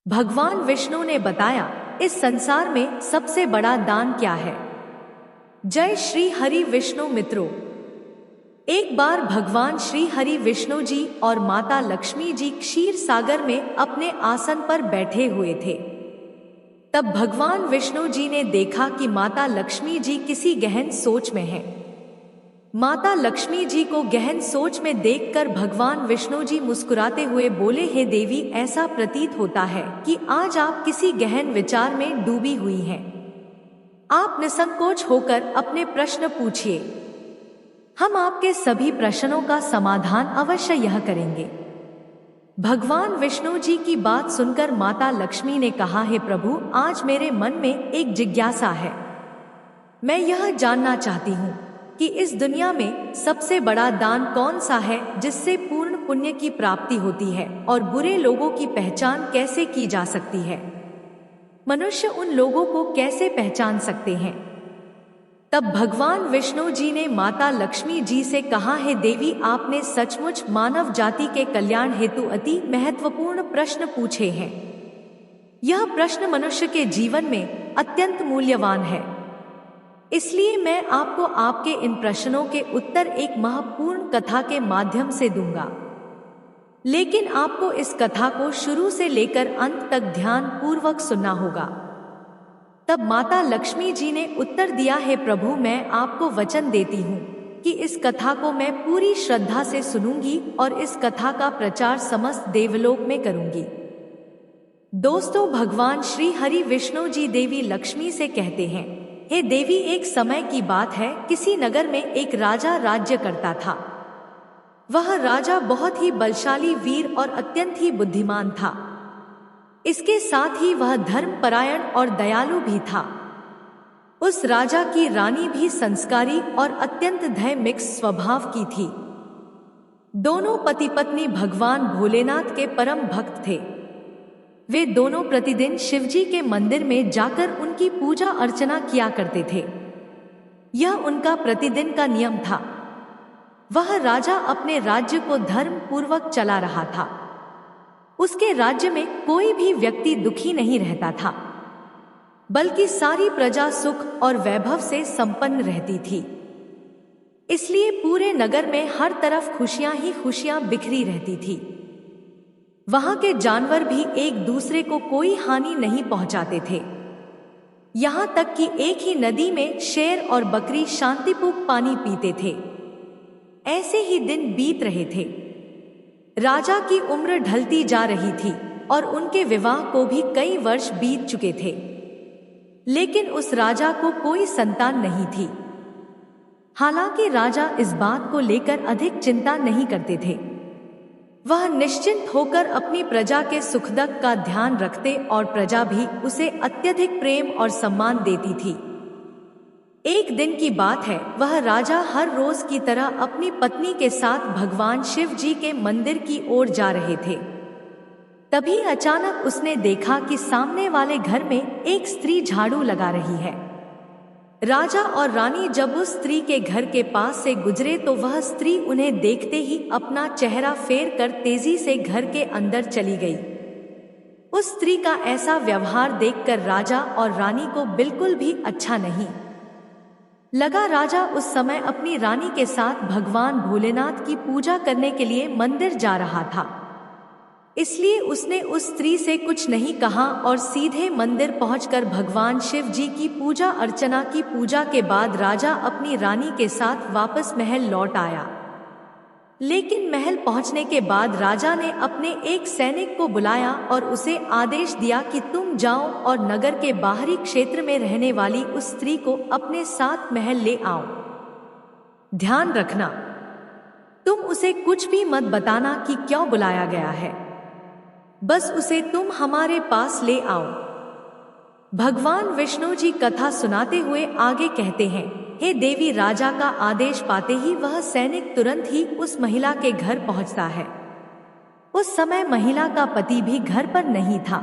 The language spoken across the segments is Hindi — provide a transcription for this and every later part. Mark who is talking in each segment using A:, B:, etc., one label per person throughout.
A: भगवान विष्णु ने बताया, इस संसार में सबसे बड़ा दान क्या है। जय श्री हरि विष्णु मित्रों। एक बार भगवान श्री हरि विष्णु जी और माता लक्ष्मी जी क्षीर सागर में अपने आसन पर बैठे हुए थे। तब भगवान विष्णु जी ने देखा कि माता लक्ष्मी जी किसी गहन सोच में हैं। माता लक्ष्मी जी को गहन सोच में देखकर भगवान विष्णु जी मुस्कुराते हुए बोले, हे देवी, ऐसा प्रतीत होता है कि आज आप किसी गहन विचार में डूबी हुई हैं। आप निसंकोच होकर अपने प्रश्न पूछिए, हम आपके सभी प्रश्नों का समाधान अवश्य यह करेंगे। भगवान विष्णु जी की बात सुनकर माता लक्ष्मी ने कहा, हे प्रभु, आज मेरे मन में एक जिज्ञासा है। मैं यह जानना चाहती हूँ कि इस दुनिया में सबसे बड़ा दान कौन सा है जिससे पूर्ण पुण्य की प्राप्ति होती है, और बुरे लोगों की पहचान कैसे की जा सकती है। मनुष्य उन लोगों को कैसे पहचान सकते हैं। तब भगवान विष्णु जी ने माता लक्ष्मी जी से कहा, हे देवी, आपने सचमुच मानव जाति के कल्याण हेतु अति महत्वपूर्ण प्रश्न पूछे हैं। यह प्रश्न मनुष्य के जीवन में अत्यंत मूल्यवान है। इसलिए मैं आपको आपके इन प्रश्नों के उत्तर एक महत्वपूर्ण कथा के माध्यम से दूंगा। लेकिन आपको इस कथा को शुरू से लेकर अंत तक ध्यान पूर्वक सुनना होगा। तब माता लक्ष्मी जी ने उत्तर दिया, हे प्रभु, मैं आपको वचन देती हूँ कि इस कथा को मैं पूरी श्रद्धा से सुनूंगी और इस कथा का प्रचार समस्त देवलोक में करूंगी। दोस्तों, भगवान श्री हरि विष्णु जी देवी लक्ष्मी से कहते हैं, हे देवी, एक समय की बात है, किसी नगर में एक राजा राज्य करता था। वह राजा बहुत ही बलशाली, वीर और अत्यंत ही बुद्धिमान था। इसके साथ ही वह धर्मपरायण और दयालु भी था। उस राजा की रानी भी संस्कारी और अत्यंत धार्मिक स्वभाव की थी। दोनों पति पत्नी भगवान भोलेनाथ के परम भक्त थे। वे दोनों प्रतिदिन शिवजी के मंदिर में जाकर उनकी पूजा अर्चना किया करते थे। यह उनका प्रतिदिन का नियम था। वह राजा अपने राज्य को धर्म पूर्वक चला रहा था। उसके राज्य में कोई भी व्यक्ति दुखी नहीं रहता था, बल्कि सारी प्रजा सुख और वैभव से संपन्न रहती थी। इसलिए पूरे नगर में हर तरफ खुशियां ही खुशियां बिखरी रहती थी। वहां के जानवर भी एक दूसरे को कोई हानि नहीं पहुंचाते थे। यहां तक कि एक ही नदी में शेर और बकरी शांतिपूर्वक पानी पीते थे। ऐसे ही दिन बीत रहे थे। राजा की उम्र ढलती जा रही थी और उनके विवाह को भी कई वर्ष बीत चुके थे। लेकिन उस राजा को कोई संतान नहीं थी। हालांकि राजा इस बात को लेकर अधिक चिंता नहीं करते थे। वह निश्चिंत होकर अपनी प्रजा के सुख दुख का ध्यान रखते और प्रजा भी उसे अत्यधिक प्रेम और सम्मान देती थी। एक दिन की बात है, वह राजा हर रोज की तरह अपनी पत्नी के साथ भगवान शिव जी के मंदिर की ओर जा रहे थे। तभी अचानक उसने देखा कि सामने वाले घर में एक स्त्री झाड़ू लगा रही है। राजा और रानी जब उस स्त्री के घर के पास से गुजरे तो वह स्त्री उन्हें देखते ही अपना चेहरा फेर कर तेजी से घर के अंदर चली गई। उस स्त्री का ऐसा व्यवहार देखकर राजा और रानी को बिल्कुल भी अच्छा नहीं लगा। राजा उस समय अपनी रानी के साथ भगवान भोलेनाथ की पूजा करने के लिए मंदिर जा रहा था। इसलिए उसने उस स्त्री से कुछ नहीं कहा और सीधे मंदिर पहुंचकर भगवान शिव जी की पूजा अर्चना की। पूजा के बाद राजा अपनी रानी के साथ वापस महल लौट आया। लेकिन महल पहुंचने के बाद राजा ने अपने एक सैनिक को बुलाया और उसे आदेश दिया कि तुम जाओ और नगर के बाहरी क्षेत्र में रहने वाली उस स्त्री को अपने साथ महल ले आओ। ध्यान रखना, तुम उसे कुछ भी मत बताना कि क्यों बुलाया गया है। बस उसे तुम हमारे पास ले आओ। भगवान विष्णु जी कथा सुनाते हुए आगे कहते हैं, हे देवी, राजा का आदेश पाते ही वह सैनिक तुरंत ही उस महिला के घर पहुंचता है। उस समय महिला का पति भी घर पर नहीं था।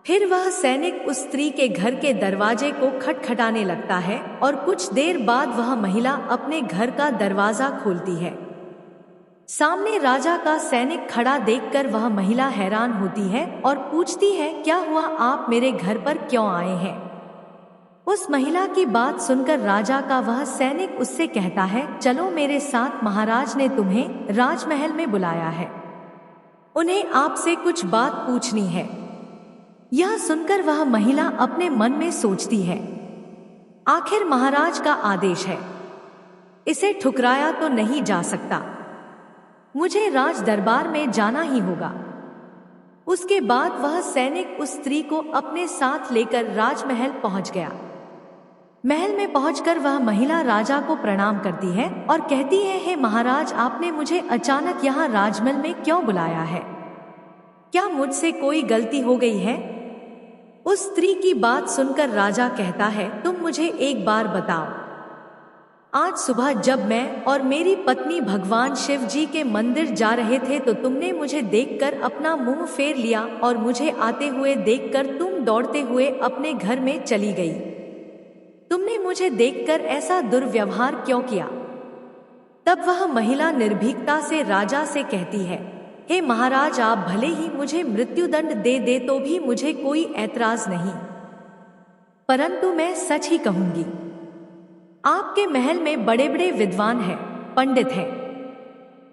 A: फिर वह सैनिक उस स्त्री के घर के दरवाजे को खटखटाने लगता है और कुछ देर बाद वह महिला अपने घर का दरवाजा खोलती है। सामने राजा का सैनिक खड़ा देखकर वह महिला हैरान होती है और पूछती है, क्या हुआ, आप मेरे घर पर क्यों आए हैं? उस महिला की बात सुनकर राजा का वह सैनिक उससे कहता है, चलो मेरे साथ, महाराज ने तुम्हें राजमहल में बुलाया है, उन्हें आपसे कुछ बात पूछनी है। यह सुनकर वह महिला अपने मन में सोचती है, आखिर महाराज का आदेश है, इसे ठुकराया तो नहीं जा सकता, मुझे राज दरबार में जाना ही होगा। उसके बाद वह सैनिक उस स्त्री को अपने साथ लेकर राजमहल पहुंच गया। महल में पहुंचकर वह महिला राजा को प्रणाम करती है और कहती है, हे महाराज, आपने मुझे अचानक यहाँ राजमहल में क्यों बुलाया है? क्या मुझसे कोई गलती हो गई है? उस स्त्री की बात सुनकर राजा कहता है, तुम मुझे एक बार बताओ, आज सुबह जब मैं और मेरी पत्नी भगवान शिव जी के मंदिर जा रहे थे तो तुमने मुझे देखकर अपना मुंह फेर लिया और मुझे आते हुए देखकर तुम दौड़ते हुए अपने घर में चली गई। तुमने मुझे देखकर ऐसा दुर्व्यवहार क्यों किया? तब वह महिला निर्भीकता से राजा से कहती है, हे महाराज, आप भले ही मुझे मृत्युदंड दे तो भी मुझे कोई ऐतराज नहीं, परंतु मैं सच ही कहूंगी, आपके महल में बड़े बड़े विद्वान हैं, पंडित हैं।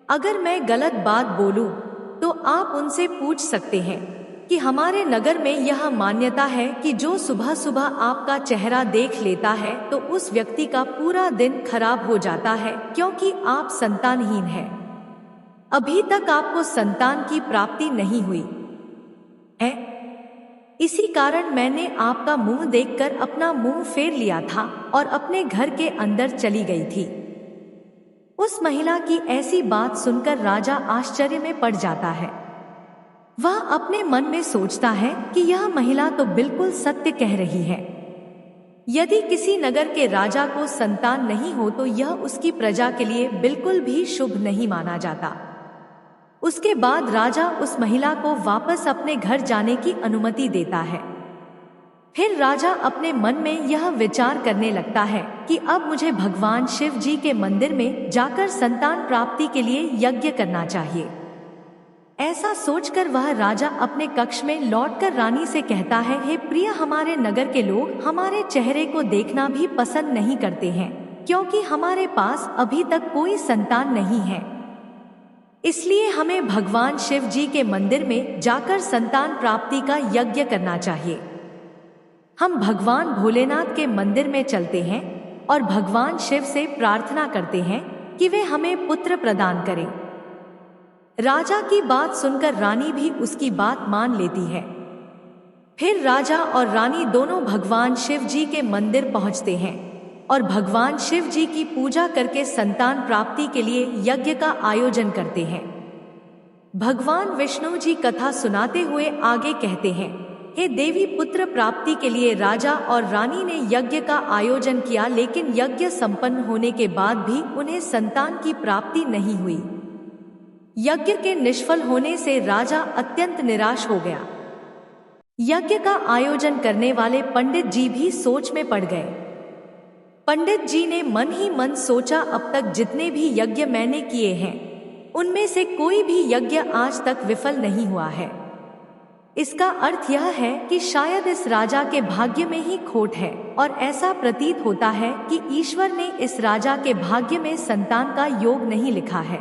A: अगर मैं गलत बात बोलूं तो आप उनसे पूछ सकते हैं कि हमारे नगर में यह मान्यता है कि जो सुबह सुबह आपका चेहरा देख लेता है तो उस व्यक्ति का पूरा दिन खराब हो जाता है, क्योंकि आप संतानहीन हैं। अभी तक आपको संतान की प्राप्ति नहीं हुई है, इसी कारण मैंने आपका मुंह देखकर अपना मुंह फेर लिया था और अपने घर के अंदर चली गई थी। उस महिला की ऐसी बात सुनकर राजा आश्चर्य में पड़ जाता है। वह अपने मन में सोचता है कि यह महिला तो बिल्कुल सत्य कह रही है। यदि किसी नगर के राजा को संतान नहीं हो तो यह उसकी प्रजा के लिए बिल्कुल भी शुभ नहीं माना जाता। उसके बाद राजा उस महिला को वापस अपने घर जाने की अनुमति देता है। फिर राजा अपने मन में यह विचार करने लगता है कि अब मुझे भगवान शिव जी के मंदिर में जाकर संतान प्राप्ति के लिए यज्ञ करना चाहिए। ऐसा सोचकर वह राजा अपने कक्ष में लौटकर रानी से कहता है, हे प्रिय, हमारे नगर के लोग हमारे चेहरे को देखना भी पसंद नहीं करते हैं, क्योंकि हमारे पास अभी तक कोई संतान नहीं है। इसलिए हमें भगवान शिव जी के मंदिर में जाकर संतान प्राप्ति का यज्ञ करना चाहिए। हम भगवान भोलेनाथ के मंदिर में चलते हैं और भगवान शिव से प्रार्थना करते हैं कि वे हमें पुत्र प्रदान करें। राजा की बात सुनकर रानी भी उसकी बात मान लेती है। फिर राजा और रानी दोनों भगवान शिव जी के मंदिर पहुंचते हैं और भगवान शिव जी की पूजा करके संतान प्राप्ति के लिए यज्ञ का आयोजन करते हैं। भगवान विष्णु जी कथा सुनाते हुए आगे कहते हैं, हे देवी, पुत्र प्राप्ति के लिए राजा और रानी ने यज्ञ का आयोजन किया, लेकिन यज्ञ संपन्न होने के बाद भी उन्हें संतान की प्राप्ति नहीं हुई। यज्ञ के निष्फल होने से राजा अत्यंत निराश हो गया। यज्ञ का आयोजन करने वाले पंडित जी भी सोच में पड़ गए। पंडित जी ने मन ही मन सोचा, अब तक जितने भी यज्ञ मैंने किए हैं उनमें से कोई भी यज्ञ आज तक विफल नहीं हुआ है। इसका अर्थ यह है कि शायद इस राजा के भाग्य में ही खोट है और ऐसा प्रतीत होता है कि ईश्वर ने इस राजा के भाग्य में संतान का योग नहीं लिखा है।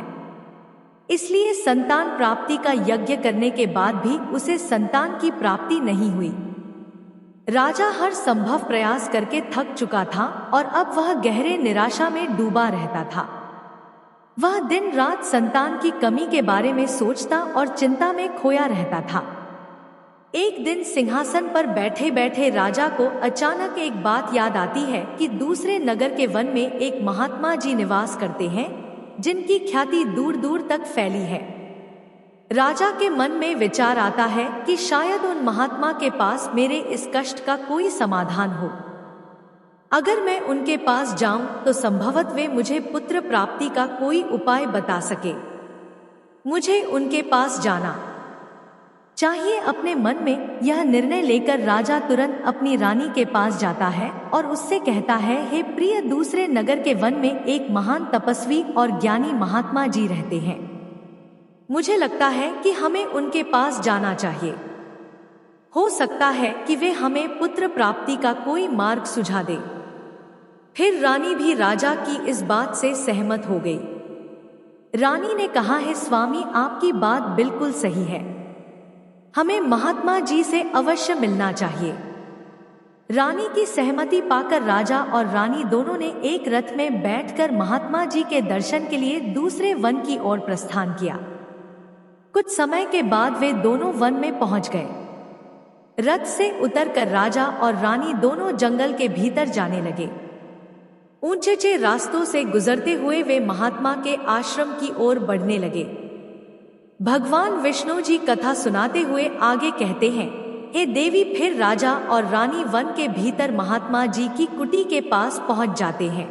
A: इसलिए संतान प्राप्ति का यज्ञ करने के बाद भी उसे संतान की प्राप्ति नहीं हुई। राजा हर संभव प्रयास करके थक चुका था और अब वह गहरे निराशा में डूबा रहता था। वह दिन रात संतान की कमी के बारे में सोचता और चिंता में खोया रहता था। एक दिन सिंहासन पर बैठे बैठे राजा को अचानक एक बात याद आती है कि दूसरे नगर के वन में एक महात्मा जी निवास करते हैं, जिनकी ख्याति दूर दूर तक फैली है। राजा के मन में विचार आता है कि शायद उन महात्मा के पास मेरे इस कष्ट का कोई समाधान हो। अगर मैं उनके पास जाऊं तो संभवतः वे मुझे पुत्र प्राप्ति का कोई उपाय बता सके। मुझे उनके पास जाना चाहिए। अपने मन में यह निर्णय लेकर राजा तुरंत अपनी रानी के पास जाता है और उससे कहता है, हे प्रिय, दूसरे नगर के वन में एक महान तपस्वी और ज्ञानी महात्मा जी रहते हैं। मुझे लगता है कि हमें उनके पास जाना चाहिए। हो सकता है कि वे हमें पुत्र प्राप्ति का कोई मार्ग सुझा दे। फिर रानी भी राजा की इस बात से सहमत हो गई। रानी ने कहा है स्वामी, आपकी बात बिल्कुल सही है, हमें महात्मा जी से अवश्य मिलना चाहिए। रानी की सहमति पाकर राजा और रानी दोनों ने एक रथ में बैठकर महात्मा जी के दर्शन के लिए दूसरे वन की ओर प्रस्थान किया। कुछ समय के बाद वे दोनों वन में पहुंच गए। रथ से उतरकर राजा और रानी दोनों जंगल के भीतर जाने लगे। ऊंचे रास्तों से गुजरते हुए वे महात्मा के आश्रम की ओर बढ़ने लगे। भगवान विष्णु जी कथा सुनाते हुए आगे कहते हैं, हे देवी। फिर राजा और रानी वन के भीतर महात्मा जी की कुटी के पास पहुंच जाते हैं।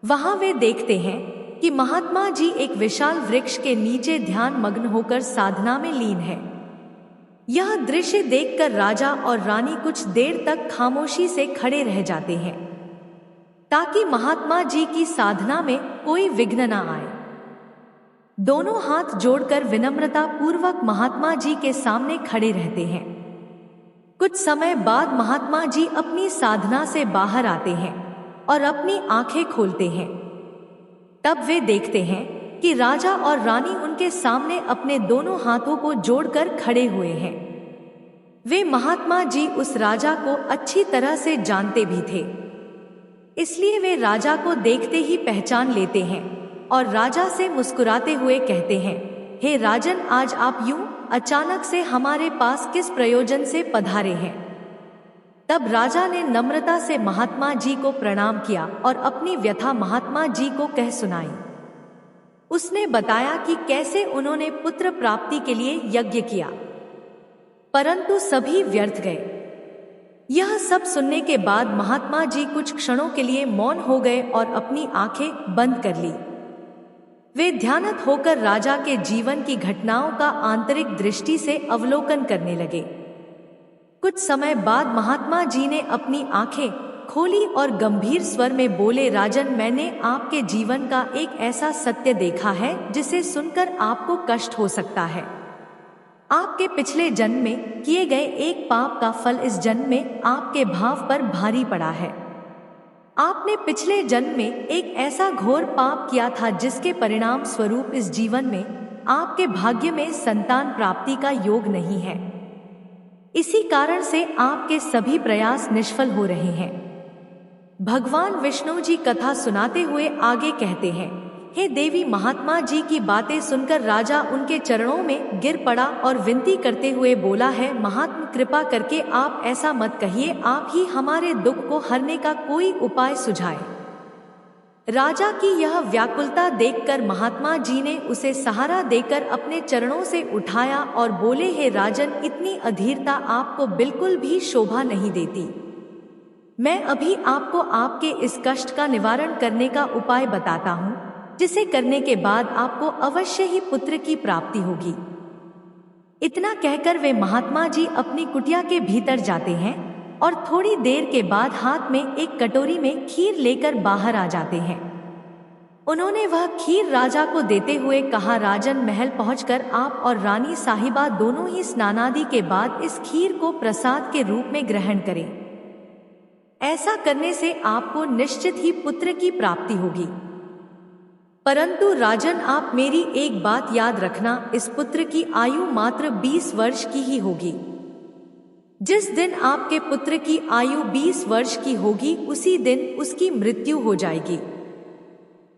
A: वहां वे देखते हैं कि महात्मा जी एक विशाल वृक्ष के नीचे ध्यान मग्न होकर साधना में लीन है। यह दृश्य देखकर राजा और रानी कुछ देर तक खामोशी से खड़े रह जाते हैं ताकि महात्मा जी की साधना में कोई विघ्न न आए। दोनों हाथ जोड़कर विनम्रता पूर्वक महात्मा जी के सामने खड़े रहते हैं। कुछ समय बाद महात्मा जी अपनी साधना से बाहर आते हैं और अपनी आंखें खोलते हैं। तब वे देखते हैं कि राजा और रानी उनके सामने अपने दोनों हाथों को जोड़कर खड़े हुए हैं। वे महात्मा जी उस राजा को अच्छी तरह से जानते भी थे, इसलिए वे राजा को देखते ही पहचान लेते हैं और राजा से मुस्कुराते हुए कहते हैं, हे राजन, आज आप यूं अचानक से हमारे पास किस प्रयोजन से पधारे हैं? तब राजा ने नम्रता से महात्मा जी को प्रणाम किया और अपनी व्यथा महात्मा जी को कह सुनाई। उसने बताया कि कैसे उन्होंने पुत्र प्राप्ति के लिए यज्ञ किया, परंतु सभी व्यर्थ गए। यह सब सुनने के बाद महात्मा जी कुछ क्षणों के लिए मौन हो गए और अपनी आंखें बंद कर ली। वे ध्यानस्थ होकर राजा के जीवन की घटनाओं का आंतरिक दृष्टि से अवलोकन करने लगे। कुछ समय बाद महात्मा जी ने अपनी आंखें खोली और गंभीर स्वर में बोले, राजन, मैंने आपके जीवन का एक ऐसा सत्य देखा है जिसे सुनकर आपको कष्ट हो सकता है। आपके पिछले जन्म में किए गए एक पाप का फल इस जन्म में आपके भाव पर भारी पड़ा है। आपने पिछले जन्म में एक ऐसा घोर पाप किया था जिसके परिणाम स्वरूप इस जीवन में आपके भाग्य में संतान प्राप्ति का योग नहीं है। इसी कारण से आपके सभी प्रयास निष्फल हो रहे हैं। भगवान विष्णु जी कथा सुनाते हुए आगे कहते हैं, हे देवी। महात्मा जी की बातें सुनकर राजा उनके चरणों में गिर पड़ा और विनती करते हुए बोला है, महात्मा, कृपा करके आप ऐसा मत कहिए, आप ही हमारे दुख को हरने का कोई उपाय सुझाए। राजा की यह व्याकुलता देखकर महात्मा जी ने उसे सहारा देकर अपने चरणों से उठाया और बोले, हे राजन, इतनी अधीरता आपको बिल्कुल भी शोभा नहीं देती। मैं अभी आपको आपके इस कष्ट का निवारण करने का उपाय बताता हूँ, जिसे करने के बाद आपको अवश्य ही पुत्र की प्राप्ति होगी। इतना कहकर वे महात्मा जी अपनी कुटिया के भीतर जाते हैं और थोड़ी देर के बाद हाथ में एक कटोरी में खीर लेकर बाहर आ जाते हैं। उन्होंने वह खीर राजा को देते हुए कहा, राजन, महल पहुंचकर आप और रानी साहिबा दोनों ही स्नानादि के बाद इस खीर को प्रसाद के रूप में ग्रहण करें। ऐसा करने से आपको निश्चित ही पुत्र की प्राप्ति होगी। परंतु राजन, आप मेरी एक बात याद रखना, इस पुत्र की आयु मात्र 20 वर्ष की ही होगी। जिस दिन आपके पुत्र की आयु 20 वर्ष की होगी उसी दिन उसकी मृत्यु हो जाएगी।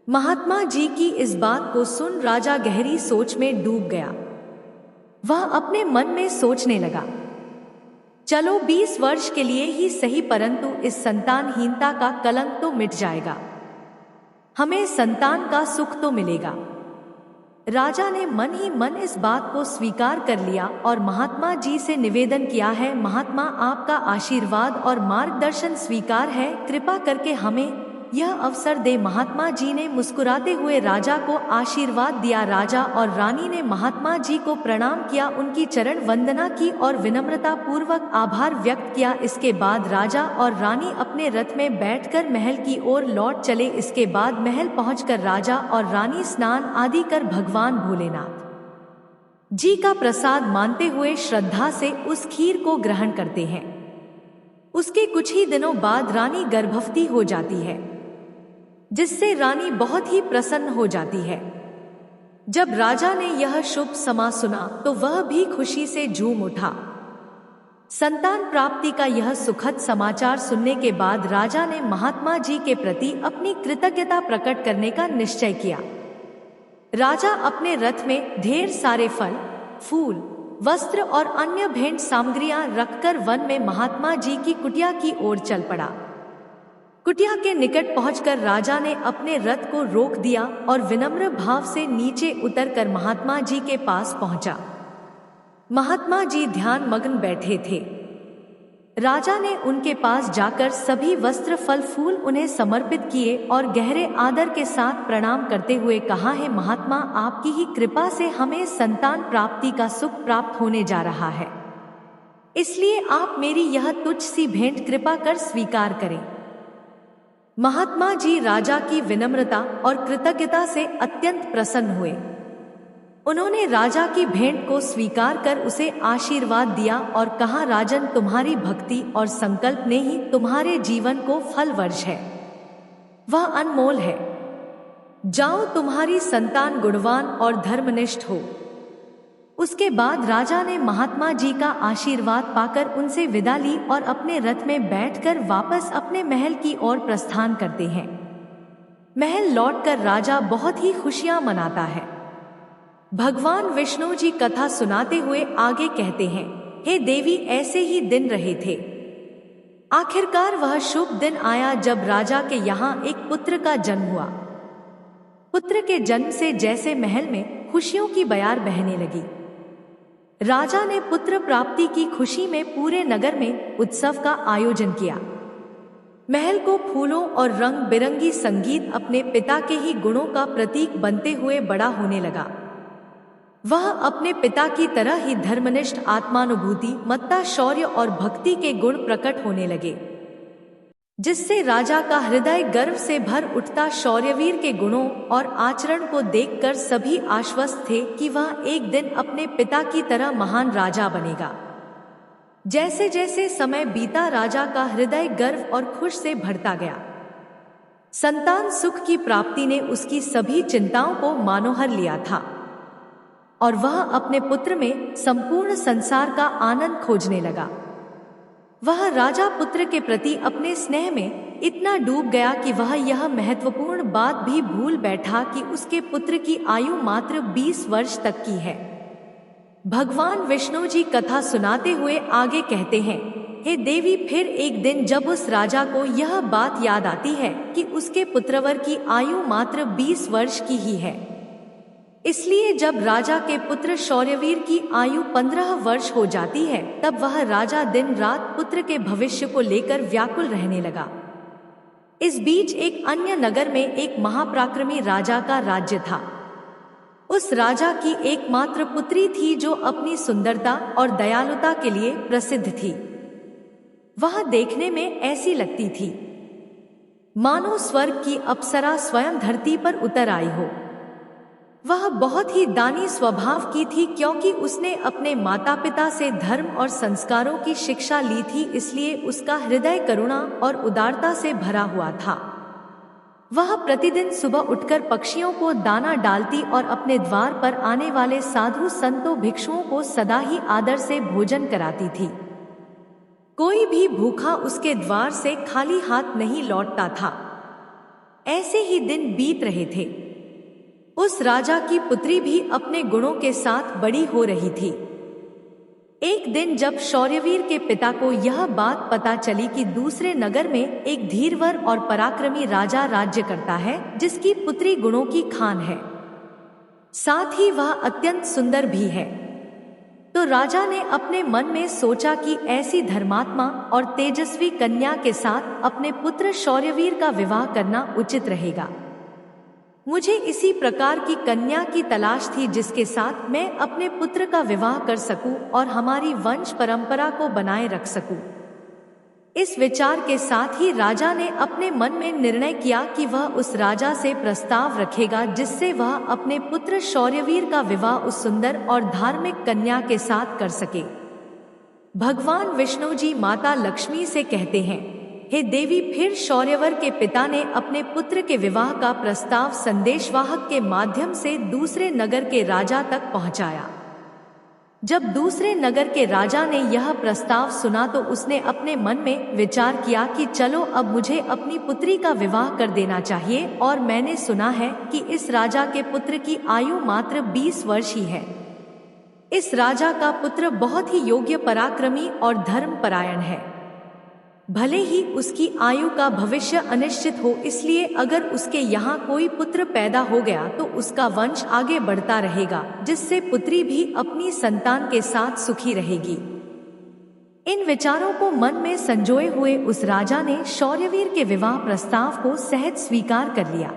A: महात्मा जी की इस बात को सुन राजा गहरी सोच में डूब गया। वह अपने मन में सोचने लगा, चलो 20 वर्ष के लिए ही सही, परंतु इस संतानहीनता का कलंक तो मिट जाएगा, हमें संतान का सुख तो मिलेगा। राजा ने मन ही मन इस बात को स्वीकार कर लिया और महात्मा जी से निवेदन किया है, महात्मा, आपका आशीर्वाद और मार्गदर्शन स्वीकार है, कृपा करके हमें यह अवसर दे। महात्मा जी ने मुस्कुराते हुए राजा को आशीर्वाद दिया। राजा और रानी ने महात्मा जी को प्रणाम किया, उनकी चरण वंदना की और विनम्रता पूर्वक आभार व्यक्त किया। इसके बाद राजा और रानी अपने रथ में बैठकर महल की ओर लौट चले। इसके बाद महल पहुंचकर राजा और रानी स्नान आदि कर भगवान भोलेनाथ जी का प्रसाद मानते हुए श्रद्धा से उस खीर को ग्रहण करते हैं। उसके कुछ ही दिनों बाद रानी गर्भवती हो जाती है, जिससे रानी बहुत ही प्रसन्न हो जाती है। जब राजा ने यह शुभ समा सुना तो वह भी खुशी से झूम उठा। संतान प्राप्ति का यह सुखद समाचार सुनने के बाद राजा ने महात्मा जी के प्रति अपनी कृतज्ञता प्रकट करने का निश्चय किया। राजा अपने रथ में ढेर सारे फल, फूल, वस्त्र और अन्य भेंट सामग्रियां रखकर वन में महात्मा जी की कुटिया की ओर चल पड़ा। कुटिया के निकट पहुंचकर राजा ने अपने रथ को रोक दिया और विनम्र भाव से नीचे उतरकर महात्मा जी के पास पहुंचा। महात्मा जी ध्यान मग्न बैठे थे। राजा ने उनके पास जाकर सभी वस्त्र, फल, फूल उन्हें समर्पित किए और गहरे आदर के साथ प्रणाम करते हुए कहा, है महात्मा, आपकी ही कृपा से हमें संतान प्राप्ति का सुख प्राप्त होने जा रहा है, इसलिए आप मेरी यह तुच्छ सी भेंट कृपा कर स्वीकार करें। महात्मा जी राजा की विनम्रता और कृतज्ञता से अत्यंत प्रसन्न हुए। उन्होंने राजा की भेंट को स्वीकार कर उसे आशीर्वाद दिया और कहा, राजन, तुम्हारी भक्ति और संकल्प ने ही तुम्हारे जीवन को फल वर्ष है, वह अनमोल है। जाओ, तुम्हारी संतान गुणवान और धर्मनिष्ठ हो। उसके बाद राजा ने महात्मा जी का आशीर्वाद पाकर उनसे विदा ली और अपने रथ में बैठकर वापस अपने महल की ओर प्रस्थान करते हैं। महल लौटकर राजा बहुत ही खुशियां मनाता है। भगवान विष्णु जी कथा सुनाते हुए आगे कहते हैं, हे देवी, ऐसे ही दिन रहे थे। आखिरकार वह शुभ दिन आया जब राजा के यहाँ एक पुत्र का जन्म हुआ। पुत्र के जन्म से जैसे महल में खुशियों की बयार बहने लगी। राजा ने पुत्र प्राप्ति की खुशी में पूरे नगर में उत्सव का आयोजन किया। महल को फूलों और रंग बिरंगी संगीत अपने पिता के ही गुणों का प्रतीक बनते हुए बड़ा होने लगा। वह अपने पिता की तरह ही धर्मनिष्ठ, आत्मानुभूति, मत्ता, शौर्य और भक्ति के गुण प्रकट होने लगे, जिससे राजा का हृदय गर्व से भर उठता। शौर्यवीर के गुणों और आचरण को देखकर सभी आश्वस्त थे कि वह एक दिन अपने पिता की तरह महान राजा बनेगा। जैसे जैसे समय बीता, राजा का हृदय गर्व और खुश से भरता गया। संतान सुख की प्राप्ति ने उसकी सभी चिंताओं को मानोहर लिया था और वह अपने पुत्र में संपूर्ण संसार का आनंद खोजने लगा। वह राजा पुत्र के प्रति अपने स्नेह में इतना डूब गया कि वह यह महत्वपूर्ण बात भी भूल बैठा कि उसके पुत्र की आयु मात्र 20 वर्ष तक की है। भगवान विष्णु जी कथा सुनाते हुए आगे कहते हैं, हे देवी, फिर एक दिन जब उस राजा को यह बात याद आती है कि उसके पुत्रवर की आयु मात्र 20 वर्ष की ही है, इसलिए जब राजा के पुत्र शौर्यवीर की आयु 15 वर्ष हो जाती है, तब वह राजा दिन रात पुत्र के भविष्य को लेकर व्याकुल रहने लगा। इस बीच एक अन्य नगर में एक महापराक्रमी राजा का राज्य था। उस राजा की एकमात्र पुत्री थी जो अपनी सुंदरता और दयालुता के लिए प्रसिद्ध थी। वह देखने में ऐसी लगती थी मानो स्वर्ग की अप्सरा स्वयं धरती पर उतर आई हो। वह बहुत ही दानी स्वभाव की थी, क्योंकि उसने अपने माता पिता से धर्म और संस्कारों की शिक्षा ली थी, इसलिए उसका हृदय करुणा और उदारता से भरा हुआ था। वह प्रतिदिन सुबह उठकर पक्षियों को दाना डालती और अपने द्वार पर आने वाले साधु संतों भिक्षुओं को सदा ही आदर से भोजन कराती थी। कोई भी भूखा उसके द्वार से खाली हाथ नहीं लौटता था। ऐसे ही दिन बीत रहे थे। उस राजा की पुत्री भी अपने गुणों के साथ बड़ी हो रही थी। एक दिन जब शौर्यवीर के पिता को यह बात पता चली कि दूसरे नगर में एक धीरवर और पराक्रमी राजा राज्य करता है, जिसकी पुत्री गुणों की खान है, साथ ही वह अत्यंत सुंदर भी है, तो राजा ने अपने मन में सोचा कि ऐसी धर्मात्मा और तेजस्वी कन्या के साथ अपने पुत्र शौर्यवीर का विवाह करना उचित रहेगा। मुझे इसी प्रकार की कन्या की तलाश थी जिसके साथ मैं अपने पुत्र का विवाह कर सकूं और हमारी वंश परंपरा को बनाए रख सकूं। इस विचार के साथ ही राजा ने अपने मन में निर्णय किया कि वह उस राजा से प्रस्ताव रखेगा जिससे वह अपने पुत्र शौर्यवीर का विवाह उस सुंदर और धार्मिक कन्या के साथ कर सके। भगवान विष्णु जी माता लक्ष्मी से कहते हैं, हे देवी, फिर शौर्यवर के पिता ने अपने पुत्र के विवाह का प्रस्ताव संदेशवाहक के माध्यम से दूसरे नगर के राजा तक पहुंचाया। जब दूसरे नगर के राजा ने यह प्रस्ताव सुना तो उसने अपने मन में विचार किया कि चलो अब मुझे अपनी पुत्री का विवाह कर देना चाहिए, और मैंने सुना है कि इस राजा के पुत्र की आयु मात्र 20 वर्ष ही है। इस राजा का पुत्र बहुत ही योग्य, पराक्रमी और धर्मपरायण है। भले ही उसकी आयु का भविष्य अनिश्चित हो, इसलिए अगर उसके यहाँ कोई पुत्र पैदा हो गया तो उसका वंश आगे बढ़ता रहेगा, जिससे पुत्री भी अपनी संतान के साथ सुखी रहेगी। इन विचारों को मन में संजोए हुए उस राजा ने शौर्यवीर के विवाह प्रस्ताव को सहज स्वीकार कर लिया।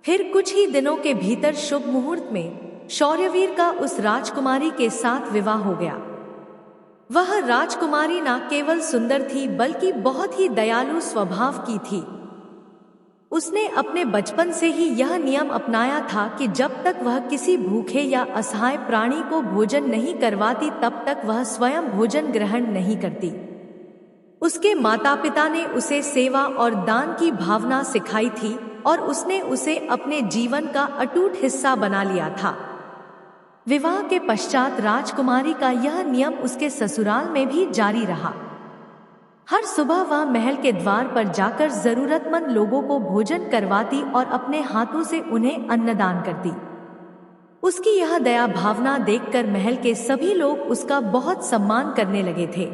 A: फिर कुछ ही दिनों के भीतर शुभ मुहूर्त में शौर्यवीर का उस राजकुमारी के साथ विवाह हो गया। वह राजकुमारी न केवल सुंदर थी बल्कि बहुत ही दयालु स्वभाव की थी। उसने अपने बचपन से ही यह नियम अपनाया था कि जब तक वह किसी भूखे या असहाय प्राणी को भोजन नहीं करवाती तब तक वह स्वयं भोजन ग्रहण नहीं करती। उसके माता पिता ने उसे सेवा और दान की भावना सिखाई थी और उसने उसे अपने जीवन का अटूट हिस्सा बना लिया था। विवाह के पश्चात राजकुमारी का यह नियम उसके ससुराल में भी जारी रहा। हर सुबह वह महल के द्वार पर जाकर जरूरतमंद लोगों को भोजन करवाती और अपने हाथों से उन्हें अन्नदान करती। उसकी यह दया भावना देखकर महल के सभी लोग उसका बहुत सम्मान करने लगे थे।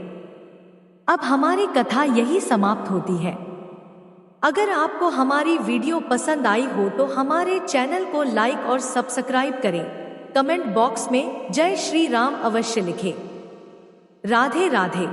A: अब हमारी कथा यही समाप्त होती है। अगर आपको हमारी वीडियो पसंद आई हो तो हमारे चैनल को लाइक और सब्सक्राइब करें। कमेंट बॉक्स में जय श्री राम अवश्य लिखें। राधे राधे।